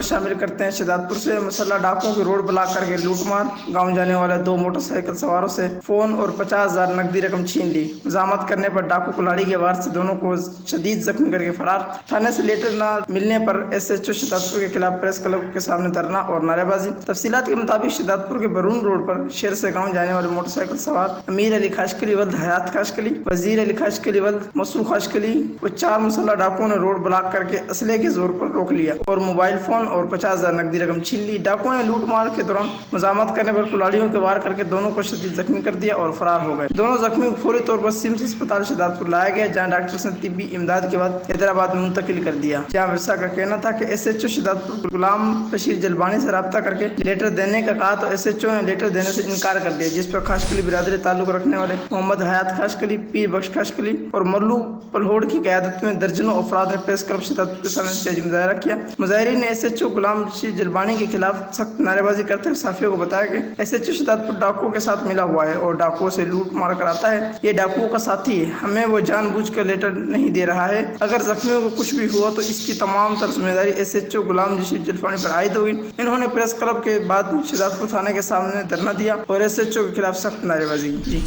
खबर शामिल करते हैं। शिदातपुर से मुसल्लह डाकुओं की रोड ब्लॉक करके लूटमार, गांव जाने वाले 2 मोटरसाइकिल सवारों से फोन और 50,000 नकदी रकम छीन ली। मजामत करने पर डाकू कुल्हाड़ी के वार से दोनों को शदीद जख्मी करके फरार। थाने से लेटर न मिलने पर SHO शिदातपुर के खिलाफ प्रेस क्लब के सामने धरना और नारेबाजी। तफसीलात के मुताबिक शिदातपुर के बरून रोड पर शहर से गाँव जाने वाले मोटरसाइकिल सवार अमीर अली खाशकली वल्द हयात खाशकली, वजीर अली खाशकली वल्द मसूद खाशकली व 4 मुसल्लह डाकुओं ने रोड ब्लॉक करके असले के जोर पर रोक लिया और मोबाइल फोन और 50,000 नकदी रकम छीन ली। डाकुओं ने लूट मार के दौरान मजामत करने पर कुल्हाड़ियों के वार करके दोनों को शदीद जख्मी कर दिया और फरार हो गए। दोनों जख्मी को फौरी तौर पर सिम्स अस्पताल शिदातपुर लाया गया, जहां डॉक्टर्स ने तिब्बी इमदाद के बाद हैदराबाद में मुंतकिल कर दिया। जहां विरसा का कहना था कि SHO शिदातपुर गुलाम बशीर जलबानी से रब्ता करके लेटर देने का कहा तो SHO ने लेटर देने से इनकार कर दिया, जिस पर खाशकली बिरादरी ताल्लुक रखने वाले मोहम्मद हयात खाशकली, पीर बख्श खाशकली और मल्लू पलहोड़ की क़यादत में दर्जनों अफराद ने प्रेस क्लब शिदातपुर के सामने स्टेज मुजाहरा किया। मुजाहिरीन ने SHO गुलाम बशीर जलबानी के खिलाफ सख्त नारेबाजी करते हुए साफियों को बताया कि SHO शिदातपुर डाकुओं के साथ मिला हुआ है और डाकुओं से लूट मार कराता है। ये डाकुओं का साथी है, हमें वो जानबूझकर लेटर नहीं दे रहा है। अगर जख्मियों को कुछ भी हुआ तो इसकी तमाम तर जिम्मेदारी SHO गुलाम बशीर जलबानी पर आयद होगी। इन्होंने प्रेस क्लब के बाद शिदातपुर थाने के सामने धरना दिया और SHO के खिलाफ सख्त नारेबाजी की।